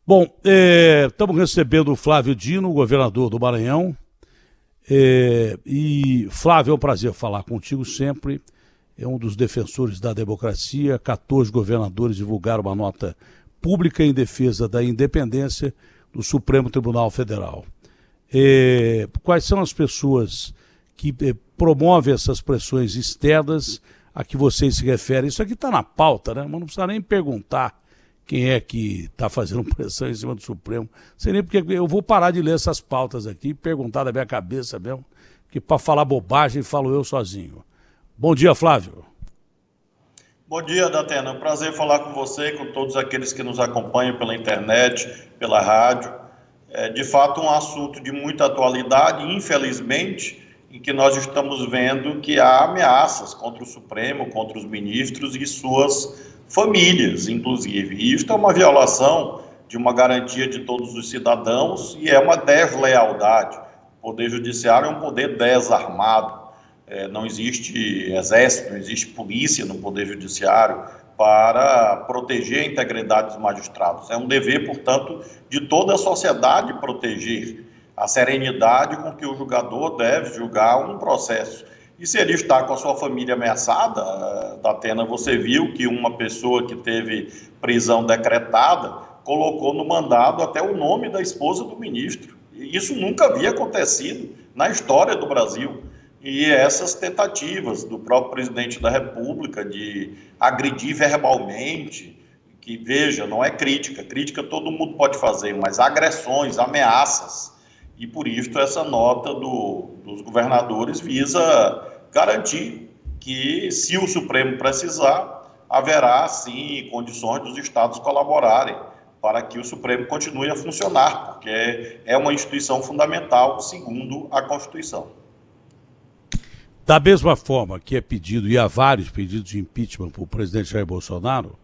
Bom, estamos recebendo o Flávio Dino, governador do Maranhão. E, Flávio, é um prazer falar contigo sempre. É um dos defensores da democracia. 14 governadores divulgaram uma nota pública em defesa da independência do Supremo Tribunal Federal. Quais são as pessoas que promovem essas pressões externas a que vocês se referem? Isso aqui está na pauta, né? Mas não precisa nem perguntar quem é que está fazendo pressão em cima do Supremo. Sei nem porque eu vou parar de ler essas pautas aqui e perguntar da minha cabeça mesmo, que para falar bobagem falo eu sozinho. Bom dia, Flávio. Bom dia, Datena. É um prazer falar com você e com todos aqueles que nos acompanham pela internet, pela rádio. É de fato um assunto de muita atualidade, infelizmente, em que nós estamos vendo que há ameaças contra o Supremo, contra os ministros e suas famílias, inclusive. E isto é uma violação de uma garantia de todos os cidadãos e é uma deslealdade. O Poder Judiciário é um poder desarmado. Não existe exército, não existe polícia no Poder Judiciário para proteger a integridade dos magistrados. É um dever, portanto, de toda a sociedade proteger a serenidade com que o julgador deve julgar um processo. E se ele está com a sua família ameaçada, Datena, você viu que uma pessoa que teve prisão decretada colocou no mandado até o nome da esposa do ministro. E isso nunca havia acontecido na história do Brasil. E essas tentativas do próprio presidente da República de agredir verbalmente, que, veja, não é crítica todo mundo pode fazer, mas agressões, ameaças. E por isso essa nota dos governadores visa garantir que, se o Supremo precisar, haverá, sim, condições dos estados colaborarem para que o Supremo continue a funcionar, porque é uma instituição fundamental, segundo a Constituição. Da mesma forma que é pedido, e há vários pedidos de impeachment para o presidente Jair Bolsonaro,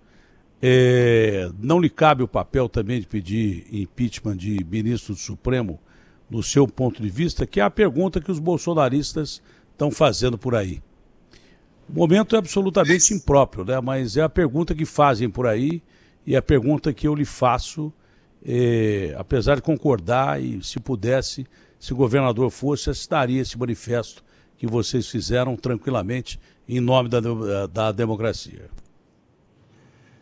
não lhe cabe o papel também de pedir impeachment de ministro do Supremo, no seu ponto de vista, que é a pergunta que os bolsonaristas estão fazendo por aí. O momento é absolutamente impróprio, né? Mas é a pergunta que fazem por aí e a pergunta que eu lhe faço, apesar de concordar e, se pudesse, se o governador fosse, assinaria esse manifesto que vocês fizeram tranquilamente em nome da democracia.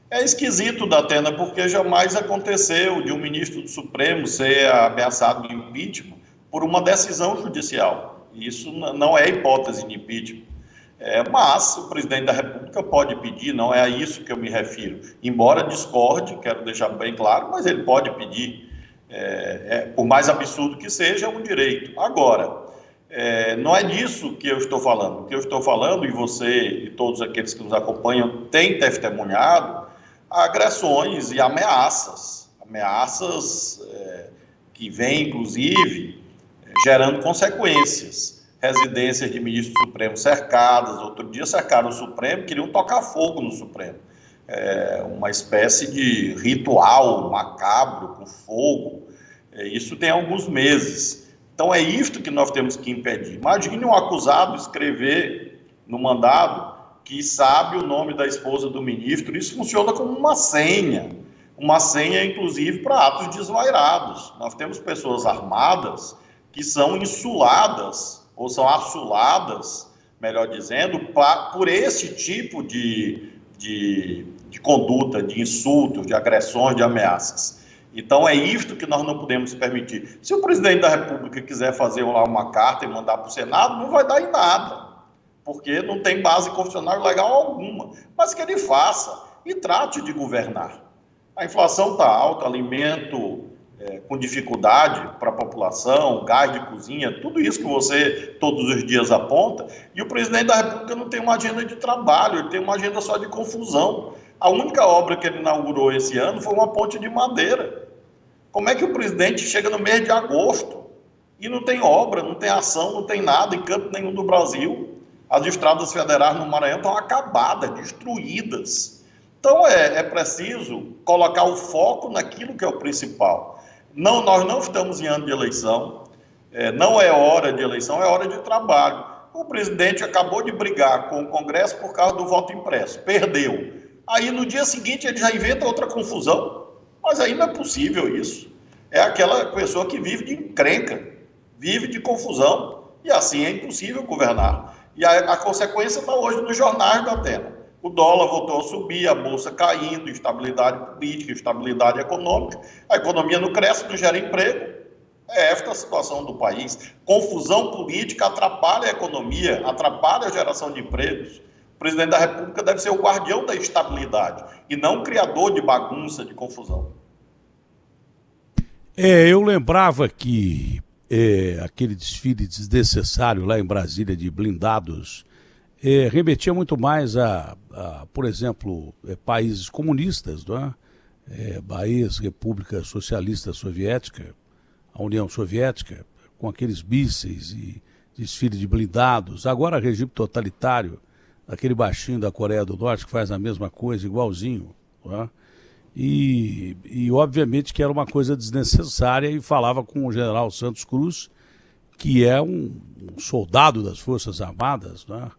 É esquisito, Datena, porque jamais aconteceu de um ministro do Supremo ser ameaçado de impeachment por uma decisão judicial. Isso não é hipótese de impeachment. Mas o presidente da República pode pedir, não é a isso que eu me refiro. Embora discorde, quero deixar bem claro, mas ele pode pedir. Por mais absurdo que seja, é um direito. Agora, não é disso que eu estou falando. O que eu estou falando, e você e todos aqueles que nos acompanham têm testemunhado, agressões e ameaças que vêm, inclusive, gerando consequências. Residências de ministros do Supremo cercadas, outro dia cercaram o Supremo, queriam tocar fogo no Supremo. Uma espécie de ritual macabro com fogo. Isso tem alguns meses. Então é isto que nós temos que impedir. Imagine um acusado escrever no mandado que sabe o nome da esposa do ministro. Isso funciona como uma senha, inclusive, para atos desvairados. Nós temos pessoas armadas que são insuladas, ou são assuladas, melhor dizendo, por esse tipo de conduta, de insultos, de agressões, de ameaças. Então é isto que nós não podemos permitir. Se o presidente da República quiser fazer lá uma carta e mandar para o Senado, não vai dar em nada, porque não tem base constitucional legal alguma. Mas que ele faça e trate de governar. A inflação está alta, alimento com dificuldade para a população, gás de cozinha, tudo isso que você todos os dias aponta, e o presidente da República não tem uma agenda de trabalho, ele tem uma agenda só de confusão. A única obra que ele inaugurou esse ano foi uma ponte de madeira. Como é que o presidente chega no mês de agosto e não tem obra, não tem ação, não tem nada em canto nenhum do Brasil? As estradas federais no Maranhão estão acabadas, destruídas. Então é preciso colocar o foco naquilo que é o principal. Não, nós não estamos em ano de eleição, não é hora de eleição, é hora de trabalho. O presidente acabou de brigar com o Congresso por causa do voto impresso, perdeu. Aí no dia seguinte ele já inventa outra confusão. Mas aí não é possível isso. É aquela pessoa que vive de encrenca, vive de confusão, e assim é impossível governar. E a consequência está hoje nos jornais da Atena. O dólar voltou a subir, a bolsa caindo, instabilidade política, instabilidade econômica, a economia não cresce, não gera emprego. É esta a situação do país. Confusão política atrapalha a economia, atrapalha a geração de empregos. O presidente da República deve ser o guardião da estabilidade e não o criador de bagunça, de confusão. Eu lembrava que aquele desfile desnecessário lá em Brasília de blindados remetia muito mais por exemplo, países comunistas, não é? País, República Socialista Soviética, a União Soviética, com aqueles mísseis e desfile de blindados. Agora regime totalitário, aquele baixinho da Coreia do Norte que faz a mesma coisa, igualzinho, não é? E obviamente que era uma coisa desnecessária, e falava com o general Santos Cruz, que é um soldado das Forças Armadas, né?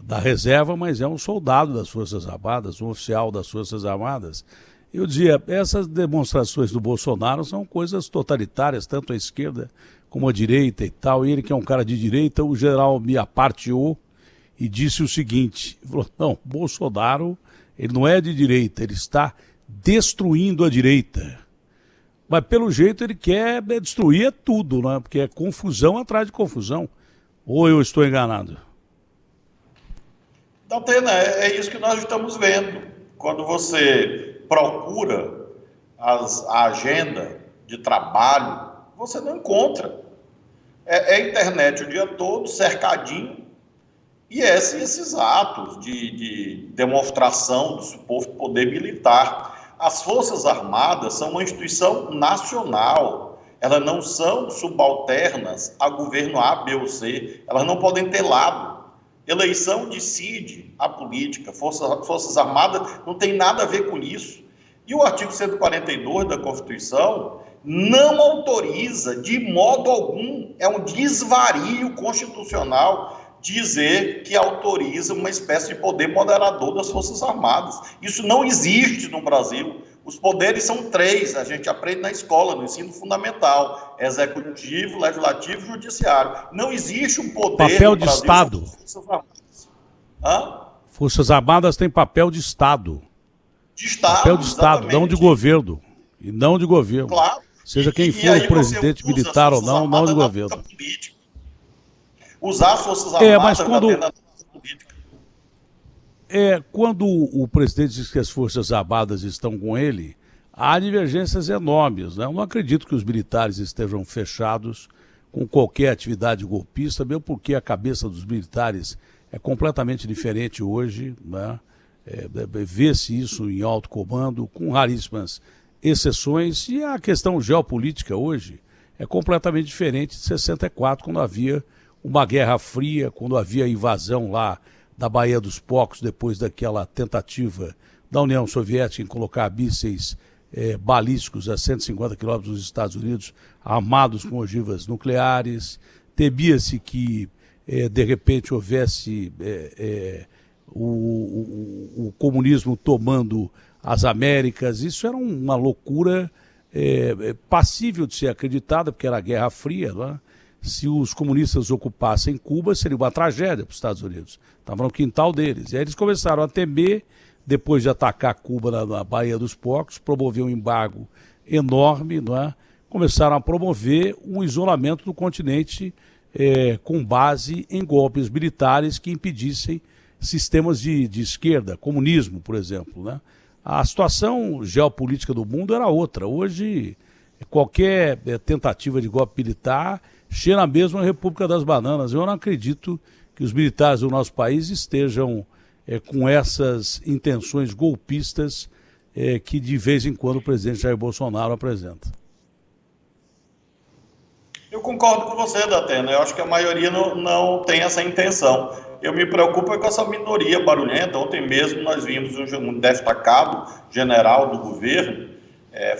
Da reserva, mas é um soldado das Forças Armadas, um oficial das Forças Armadas. Eu dizia, essas demonstrações do Bolsonaro são coisas totalitárias, tanto à esquerda como à direita e tal. E ele, que é um cara de direita, o general me aparteou e disse o seguinte, falou, não, Bolsonaro, ele não é de direita, ele está destruindo a direita. Mas pelo jeito ele quer destruir tudo, né? Porque é confusão atrás de confusão. Ou eu estou enganado? Datena, é isso que nós estamos vendo. Quando você procura a agenda de trabalho, você não encontra. É internet o dia todo, cercadinho, e esses atos de demonstração do suposto poder militar. As Forças Armadas são uma instituição nacional, elas não são subalternas a governo A, B ou C, elas não podem ter lado. Eleição decide a política, Forças Armadas não tem nada a ver com isso. E o artigo 142 da Constituição não autoriza de modo algum, é um desvario constitucional dizer que autoriza uma espécie de poder moderador das Forças Armadas. Isso não existe no Brasil. Os poderes são 3, a gente aprende na escola, no ensino fundamental: executivo, legislativo e judiciário. Não existe um poder papel no de Brasil Estado. Forças Armadas. Hã? Forças Armadas têm papel de Estado. De Estado, papel de Estado, exatamente. não de governo. E não de governo. Claro. Seja quem for o presidente militar ou não, não de governo. Usar as Forças Armadas mas quando... na política. Quando o presidente diz que as Forças Armadas estão com ele, há divergências enormes, né? Eu não acredito que os militares estejam fechados com qualquer atividade golpista, mesmo porque a cabeça dos militares é completamente diferente hoje, né? Vê-se isso em alto comando, com raríssimas exceções, e a questão geopolítica hoje é completamente diferente de 64, quando havia uma guerra fria, quando havia a invasão lá da Baía dos Porcos, depois daquela tentativa da União Soviética em colocar mísseis balísticos a 150 quilômetros dos Estados Unidos, armados com ogivas nucleares. Temia-se que, de repente, houvesse o comunismo tomando as Américas. Isso era uma loucura passível de ser acreditada, porque era a Guerra Fria, não é? Se os comunistas ocupassem Cuba, seria uma tragédia para os Estados Unidos. Estava no quintal deles. E aí eles começaram a temer, depois de atacar Cuba na Baía dos Porcos, promover um embargo enorme, não é? Começaram a promover um isolamento do continente com base em golpes militares que impedissem sistemas de esquerda, comunismo, por exemplo, né? A situação geopolítica do mundo era outra. Hoje, qualquer tentativa de golpe militar cheira mesmo a República das Bananas. Eu não acredito que os militares do nosso país estejam com essas intenções golpistas que de vez em quando o presidente Jair Bolsonaro apresenta. Eu concordo com você, Datena. Eu acho que a maioria não tem essa intenção. Eu me preocupo com essa minoria barulhenta. Ontem mesmo nós vimos um destacado general do governo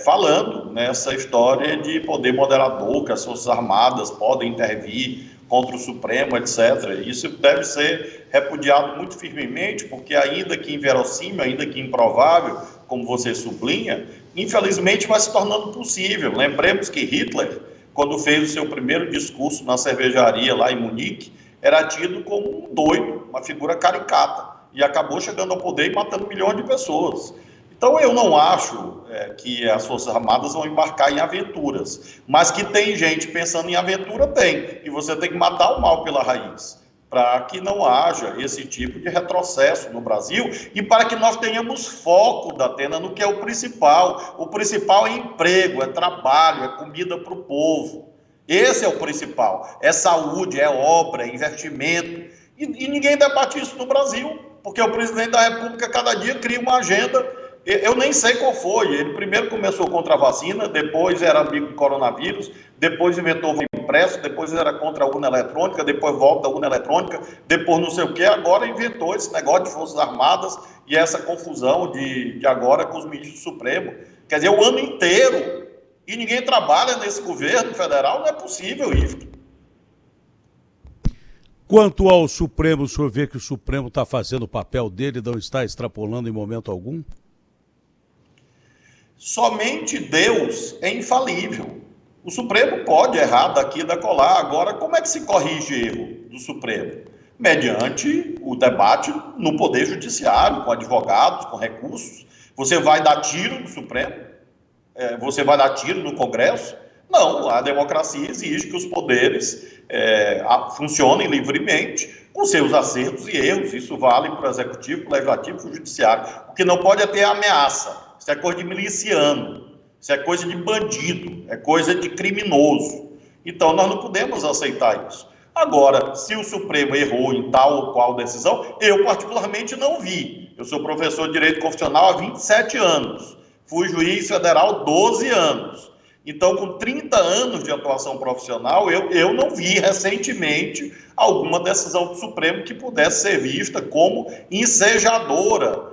falando nessa história de poder moderador, que as Forças Armadas podem intervir contra o Supremo, etc. Isso deve ser repudiado muito firmemente, porque ainda que inverossímil, ainda que improvável, como você sublinha, infelizmente vai se tornando possível. Lembremos que Hitler, quando fez o seu primeiro discurso na cervejaria lá em Munique, era tido como um doido, uma figura caricata, e acabou chegando ao poder e matando milhões de pessoas. Então eu não acho que as Forças Armadas vão embarcar em aventuras, mas que tem gente pensando em aventura, tem, e você tem que matar o mal pela raiz, para que não haja esse tipo de retrocesso no Brasil e para que nós tenhamos foco, Datena, no que é o principal. O principal é emprego, é trabalho, é comida para o povo. Esse é o principal. É saúde, é obra, é investimento. E ninguém debate isso no Brasil, porque o presidente da República cada dia cria uma agenda. Eu nem sei qual foi. Ele primeiro começou contra a vacina, depois era amigo do coronavírus, depois inventou o impresso, depois era contra a urna eletrônica, depois volta a urna eletrônica, depois não sei o que, agora inventou esse negócio de Forças Armadas e essa confusão de agora com os ministros do Supremo. Quer dizer, o ano inteiro, e ninguém trabalha nesse governo federal, não é possível isso. Quanto ao Supremo, o senhor vê que o Supremo está fazendo o papel dele e não está extrapolando em momento algum? Somente Deus é infalível. O Supremo pode errar daqui e dacolá. Agora, como é que se corrige erro do Supremo? Mediante o debate no Poder Judiciário, com advogados, com recursos. Você vai dar tiro no Supremo? Você vai dar tiro no Congresso? Não, a democracia exige que os poderes funcionem livremente, com seus acertos e erros. Isso vale para o Executivo, para o Legislativo e para o Judiciário. O que não pode é ter ameaça. Isso é coisa de miliciano, isso é coisa de bandido, é coisa de criminoso. Então, nós não podemos aceitar isso. Agora, se o Supremo errou em tal ou qual decisão, eu particularmente não vi. Eu sou professor de Direito Constitucional há 27 anos, fui juiz federal 12 anos. Então, com 30 anos de atuação profissional, eu não vi recentemente alguma decisão do Supremo que pudesse ser vista como ensejadora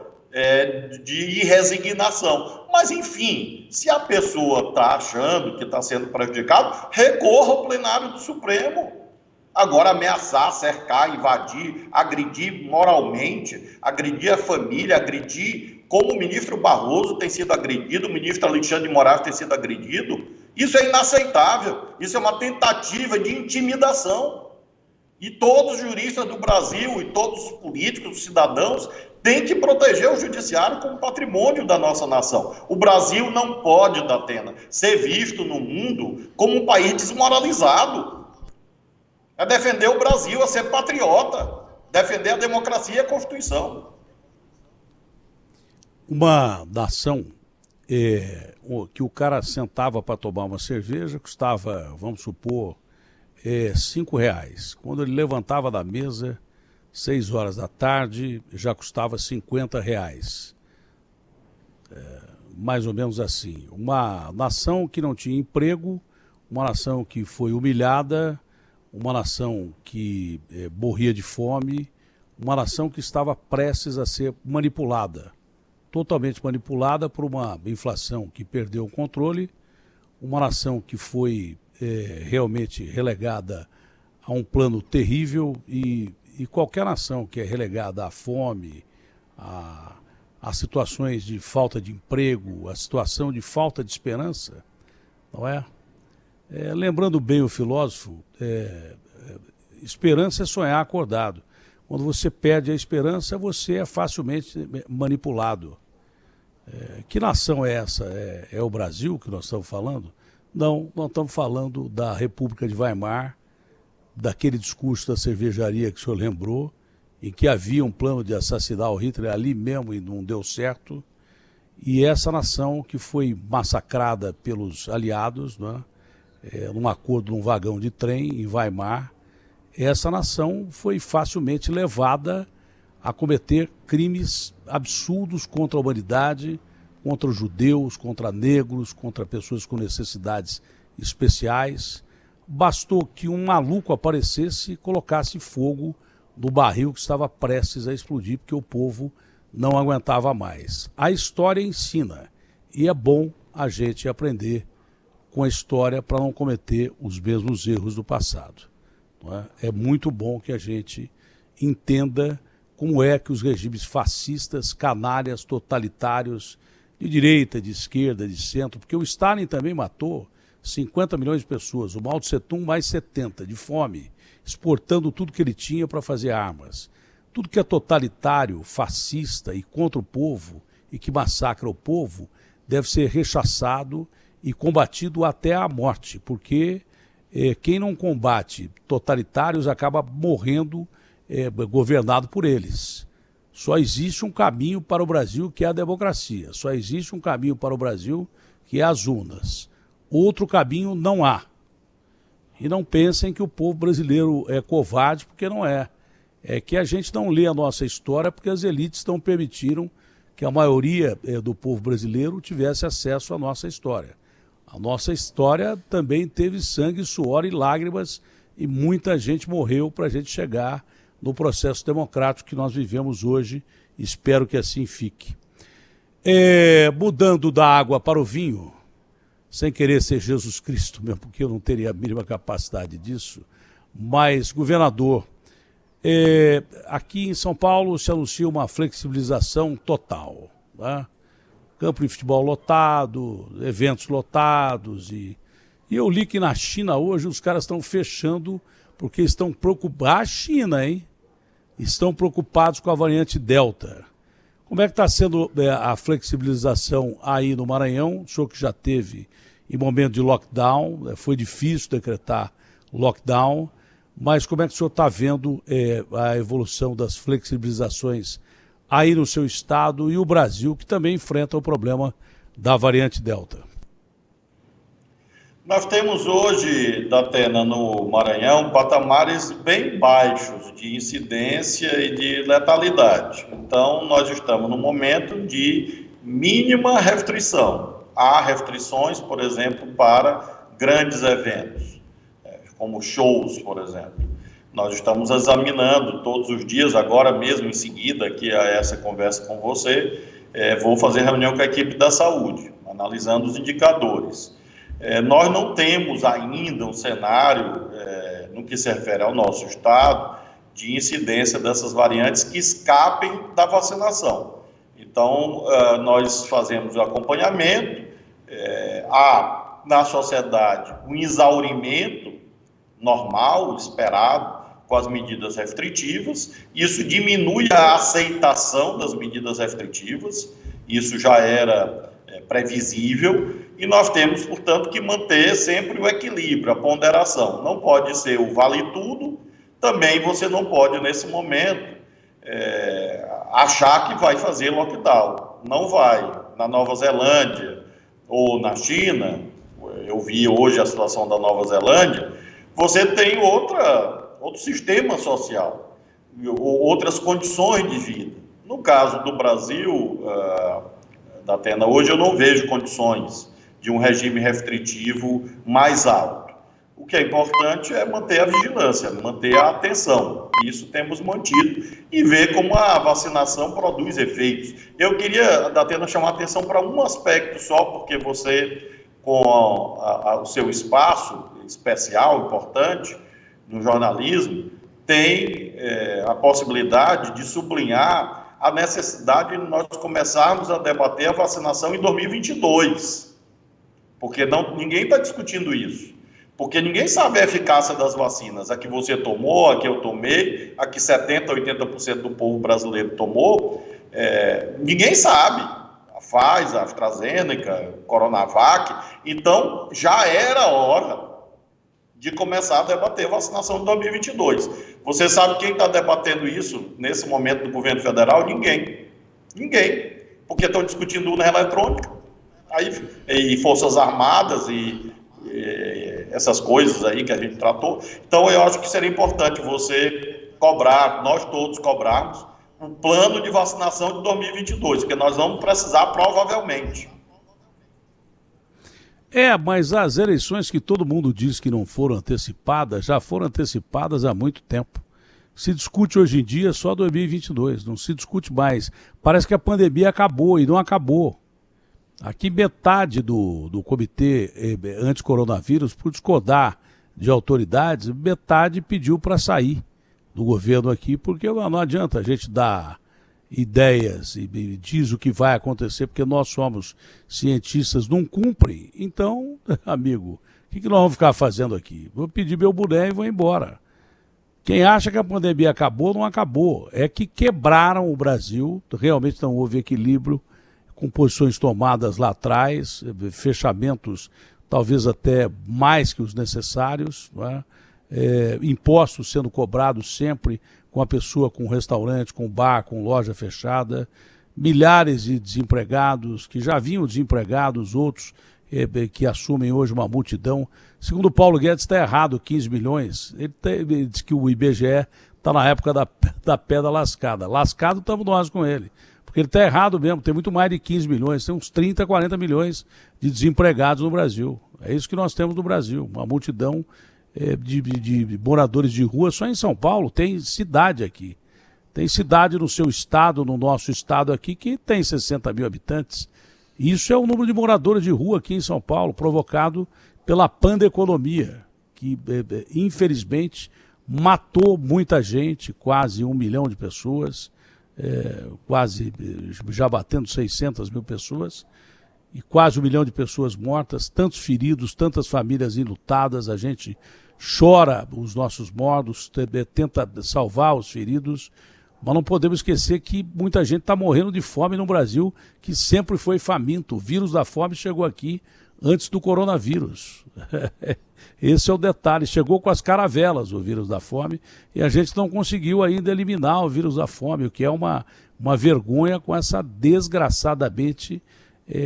de resignação. Mas, enfim, se a pessoa está achando que está sendo prejudicado, recorra ao plenário do Supremo. Agora, ameaçar, cercar, invadir, agredir moralmente, agredir a família, agredir como o ministro Barroso tem sido agredido, o ministro Alexandre de Moraes tem sido agredido, isso é inaceitável. Isso é uma tentativa de intimidação. E todos os juristas do Brasil e todos os políticos, os cidadãos, têm que proteger o judiciário como patrimônio da nossa nação. O Brasil não pode, Datena, ser visto no mundo como um país desmoralizado. É defender o Brasil, é ser patriota, defender a democracia e a Constituição. Uma nação que o cara sentava para tomar uma cerveja, custava, vamos supor, R$5. Quando ele levantava da mesa, 6 horas da tarde, já custava R$50. Mais ou menos assim. Uma nação que não tinha emprego, uma nação que foi humilhada, uma nação que morria de fome, uma nação que estava prestes a ser manipulada, totalmente manipulada por uma inflação que perdeu o controle, uma nação que foi realmente relegada a um plano terrível e qualquer nação que é relegada à fome, a situações de falta de emprego, a situação de falta de esperança, não é? Lembrando bem o filósofo, esperança é sonhar acordado. Quando você perde a esperança, você é facilmente manipulado. Que nação é essa? É o Brasil que nós estamos falando? Não, nós estamos falando da República de Weimar, daquele discurso da cervejaria que o senhor lembrou, em que havia um plano de assassinar o Hitler ali mesmo e não deu certo. E essa nação que foi massacrada pelos aliados, né? Num acordo num vagão de trem em Weimar, essa nação foi facilmente levada a cometer crimes absurdos contra a humanidade, contra os judeus, contra negros, contra pessoas com necessidades especiais. Bastou que um maluco aparecesse e colocasse fogo no barril que estava prestes a explodir, porque o povo não aguentava mais. A história ensina, e é bom a gente aprender com a história para não cometer os mesmos erros do passado. Não é? É muito bom que a gente entenda como é que os regimes fascistas, canalhas, totalitários, de direita, de esquerda, de centro, porque o Stalin também matou 50 milhões de pessoas, o Mao Tse Tung mais 70, de fome, exportando tudo que ele tinha para fazer armas. Tudo que é totalitário, fascista e contra o povo e que massacra o povo deve ser rechaçado e combatido até a morte, porque quem não combate totalitários acaba morrendo governado por eles. Só existe um caminho para o Brasil, que é a democracia. Só existe um caminho para o Brasil, que é as urnas. Outro caminho não há. E não pensem que o povo brasileiro é covarde, porque não é. É que a gente não lê a nossa história porque as elites não permitiram que a maioria do povo brasileiro tivesse acesso à nossa história. A nossa história também teve sangue, suor e lágrimas e muita gente morreu para a gente chegar no processo democrático que nós vivemos hoje. Espero que assim fique. Mudando da água para o vinho, sem querer ser Jesus Cristo mesmo, porque eu não teria a mínima capacidade disso, mas, governador, aqui em São Paulo se anuncia uma flexibilização total, né? Campo de futebol lotado, eventos lotados, e eu li que na China hoje os caras estão fechando porque estão preocupados, a China, hein? Estão preocupados com a variante Delta. Como é que está sendo a flexibilização aí no Maranhão? O senhor que já teve em momento de lockdown, foi difícil decretar lockdown, mas como é que o senhor está vendo a evolução das flexibilizações aí no seu estado e o Brasil, que também enfrenta o problema da variante Delta? Nós temos hoje, Datena, no Maranhão, patamares bem baixos de incidência e de letalidade. Então, nós estamos num momento de mínima restrição. Há restrições, por exemplo, para grandes eventos, como shows, por exemplo. Nós estamos examinando todos os dias, agora mesmo em seguida aqui a essa conversa com você, vou fazer reunião com a equipe da saúde, analisando os indicadores. Nós não temos ainda um cenário, no que se refere ao nosso estado, de incidência dessas variantes que escapem da vacinação. Então, nós fazemos o acompanhamento, há na sociedade um exaurimento normal, esperado, com as medidas restritivas. Isso diminui a aceitação das medidas restritivas, isso já era previsível, e nós temos, portanto, que manter sempre o equilíbrio, a ponderação. Não pode ser o vale tudo, também você não pode, nesse momento, achar que vai fazer lockdown. Não vai. Na Nova Zelândia ou na China, eu vi hoje a situação da Nova Zelândia, você tem outro sistema social, outras condições de vida. No caso do Brasil, Datena, hoje eu não vejo condições de um regime restritivo mais alto. O que é importante é manter a vigilância, manter a atenção. Isso temos mantido e ver como a vacinação produz efeitos. Eu queria, Datena, chamar a atenção para um aspecto só, porque você, com o seu espaço especial, importante, no jornalismo, tem a possibilidade de sublinhar a necessidade de nós começarmos a debater a vacinação em 2022. Porque ninguém está discutindo isso. Porque ninguém sabe a eficácia das vacinas. A que você tomou, a que eu tomei, a que 70%, 80% do povo brasileiro tomou, ninguém sabe. A Pfizer, a AstraZeneca, a Coronavac. Então, já era hora de começar a debater a vacinação de 2022. Você sabe quem está debatendo isso nesse momento do governo federal? Ninguém. Ninguém. Porque estão discutindo urna eletrônica. E Forças Armadas e essas coisas aí que a gente tratou. Então, eu acho que seria importante você cobrar, nós todos cobrarmos, um plano de vacinação de 2022, porque nós vamos precisar provavelmente. Mas as eleições que todo mundo diz que não foram antecipadas, já foram antecipadas há muito tempo. Se discute hoje em dia só 2022, não se discute mais. Parece que a pandemia acabou e não acabou. Aqui metade do comitê anti-coronavírus, por discordar de autoridades, metade pediu para sair do governo aqui, porque não adianta a gente dar ideias e diz o que vai acontecer, porque nós somos cientistas, não cumprem. Então, amigo, o que nós vamos ficar fazendo aqui? Vou pedir meu boné e vou embora. Quem acha que a pandemia acabou, não acabou. É que quebraram o Brasil, realmente não houve equilíbrio, com posições tomadas lá atrás, fechamentos talvez até mais que os necessários, não é? Impostos sendo cobrados sempre com a pessoa com restaurante, com bar, com loja fechada, milhares de desempregados que já vinham desempregados, outros que assumem hoje uma multidão. Segundo o Paulo Guedes, está errado 15 milhões. Ele diz que o IBGE está na época da pedra lascada. Lascado estamos nós com ele. Porque ele está errado mesmo, tem muito mais de 15 milhões, tem uns 30, 40 milhões de desempregados no Brasil. É isso que nós temos no Brasil, uma multidão de moradores de rua. Só em São Paulo tem cidade aqui. Tem cidade no seu estado, no nosso estado aqui, que tem 60 mil habitantes. Isso é o número de moradores de rua aqui em São Paulo, provocado pela pandeconomia, que infelizmente matou muita gente, quase 1 milhão de pessoas, quase já batendo 600 mil pessoas, e quase 1 milhão de pessoas mortas, tantos feridos, tantas famílias enlutadas. A gente chora os nossos mortos, tenta salvar os feridos, mas não podemos esquecer que muita gente está morrendo de fome no Brasil, que sempre foi faminto. O vírus da fome chegou aqui antes do coronavírus. Esse é o detalhe. Chegou com as caravelas o vírus da fome e a gente não conseguiu ainda eliminar o vírus da fome, o que é uma vergonha com essa desgraçadamente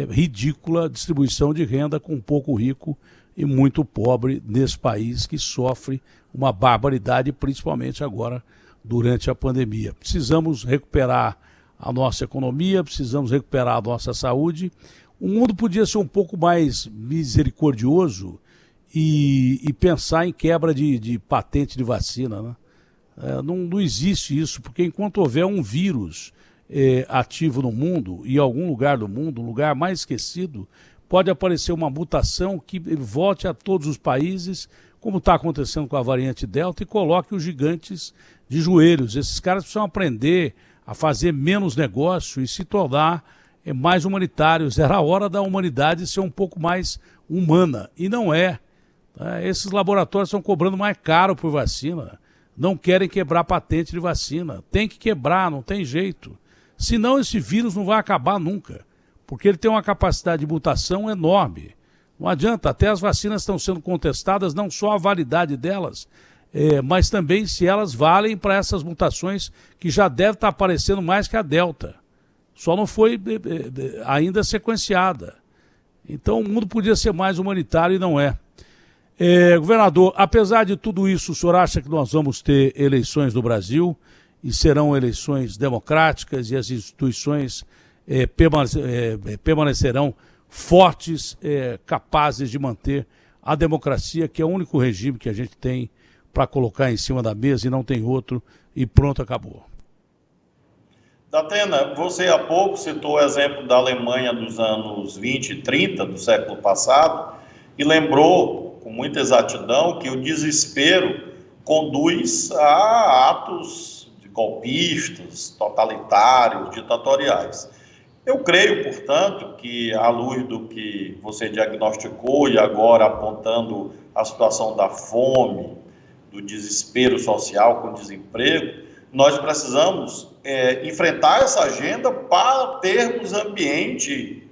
ridícula distribuição de renda com pouco rico e muito pobre nesse país que sofre uma barbaridade, principalmente agora durante a pandemia. Precisamos recuperar a nossa economia, precisamos recuperar a nossa saúde. O mundo podia ser um pouco mais misericordioso e pensar em quebra de patente de vacina, né? Não existe isso, porque enquanto houver um vírus ativo no mundo, e em algum lugar do mundo, um lugar mais esquecido, pode aparecer uma mutação que volte a todos os países, como está acontecendo com a variante Delta, e coloque os gigantes de joelhos. Esses caras precisam aprender a fazer menos negócio e se tornar mais humanitários. Era a hora da humanidade ser um pouco mais humana, e não é. Esses laboratórios estão cobrando mais caro por vacina, não querem quebrar patente de vacina. Tem que quebrar, não tem jeito. Senão esse vírus não vai acabar nunca, porque ele tem uma capacidade de mutação enorme. Não adianta, até as vacinas estão sendo contestadas, não só a validade delas, mas também se elas valem para essas mutações que já deve estar aparecendo mais que a Delta. Só não foi ainda sequenciada. Então o mundo podia ser mais humanitário e não é. Governador, apesar de tudo isso, o senhor acha que nós vamos ter eleições no Brasil e serão eleições democráticas e as instituições permanecerão fortes, capazes de manter a democracia, que é o único regime que a gente tem para colocar em cima da mesa e não tem outro, e pronto, acabou? Datena, você há pouco citou o exemplo da Alemanha dos anos 20 e 30 do século passado e lembrou com muita exatidão que o desespero conduz a atos golpistas, totalitários, ditatoriais. Eu creio, portanto, que à luz do que você diagnosticou e agora apontando a situação da fome, do desespero social com desemprego, nós precisamos enfrentar essa agenda para termos ambiente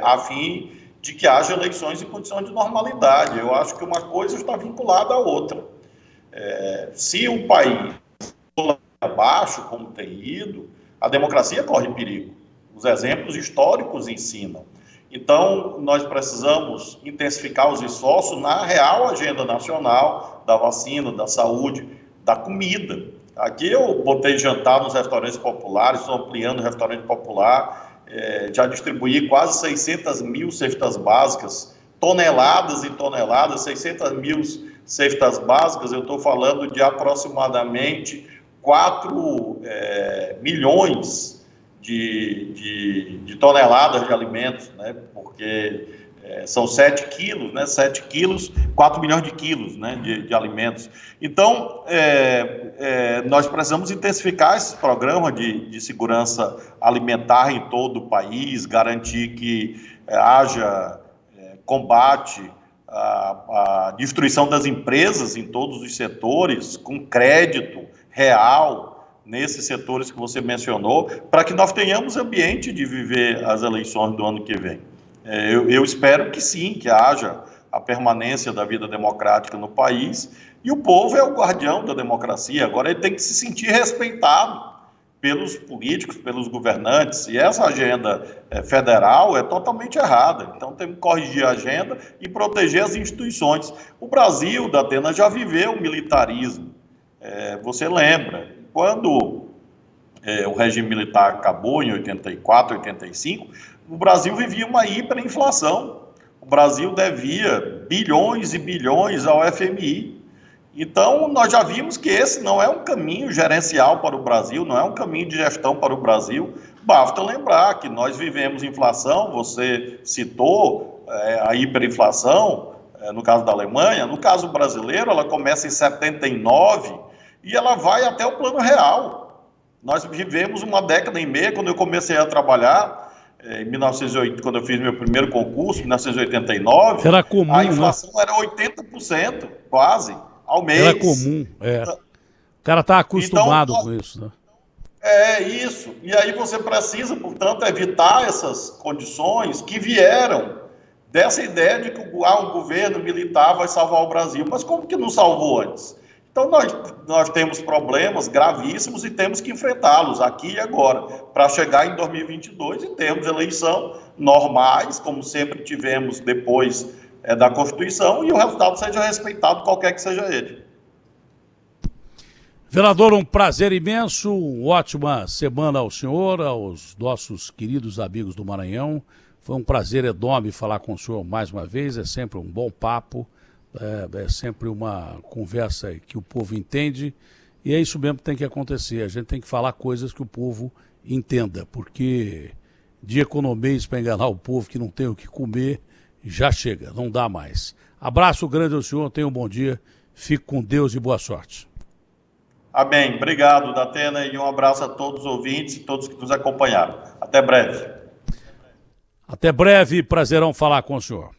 a fim de que haja eleições em condição de normalidade. Eu acho que uma coisa está vinculada à outra. Se o país for abaixo, como tem ido, a democracia corre perigo. Os exemplos históricos ensinam. Então, nós precisamos intensificar os esforços na real agenda nacional da vacina, da saúde, da comida. Aqui eu botei jantar nos restaurantes populares, estou ampliando o restaurante popular, já distribuí quase 600 mil cestas básicas, toneladas e toneladas, 600 mil cestas básicas, eu estou falando de aproximadamente 4 milhões de toneladas de alimentos, né? Porque São 7 quilos, né? 7 quilos, 4 milhões de quilos, né? de alimentos. Então, nós precisamos intensificar esses programas de segurança alimentar em todo o país, garantir que haja combate à destruição das empresas em todos os setores, com crédito real nesses setores que você mencionou, para que nós tenhamos ambiente de viver as eleições do ano que vem. Eu espero que sim, que haja a permanência da vida democrática no país, e o povo é o guardião da democracia. Agora ele tem que se sentir respeitado pelos políticos, pelos governantes, e essa agenda federal é totalmente errada. Então temos que corrigir a agenda e proteger as instituições. O Brasil, Datena, já viveu o militarismo. Você lembra, quando o regime militar acabou em 84, 85, o Brasil vivia uma hiperinflação. O Brasil devia bilhões e bilhões ao FMI. Então, nós já vimos que esse não é um caminho gerencial para o Brasil, não é um caminho de gestão para o Brasil. Basta lembrar que nós vivemos inflação, você citou a hiperinflação, no caso da Alemanha. No caso brasileiro, ela começa em 79 e ela vai até o plano real. Nós vivemos uma década e meia, quando eu comecei a trabalhar, em 1980, quando eu fiz meu primeiro concurso, em 1989, era comum, a inflação era 80%, quase, ao mês. Era comum, O cara está acostumado com isso, né? Isso. E aí você precisa, portanto, evitar essas condições que vieram dessa ideia de que um governo militar vai salvar o Brasil. Mas como que não salvou antes? Então, nós temos problemas gravíssimos e temos que enfrentá-los aqui e agora, para chegar em 2022 e termos eleição normais, como sempre tivemos depois da Constituição, e o resultado seja respeitado, qualquer que seja ele. Vereador, um prazer imenso, uma ótima semana ao senhor, aos nossos queridos amigos do Maranhão. Foi um prazer enorme falar com o senhor mais uma vez, é sempre um bom papo. É sempre uma conversa que o povo entende, e é isso mesmo que tem que acontecer. A gente tem que falar coisas que o povo entenda, porque de economês para enganar o povo que não tem o que comer, já chega, não dá mais. Abraço grande ao senhor, tenha um bom dia, fique com Deus e boa sorte. Amém. Obrigado, Datena, e um abraço a todos os ouvintes e todos que nos acompanharam. Até breve. Até breve, prazerão falar com o senhor.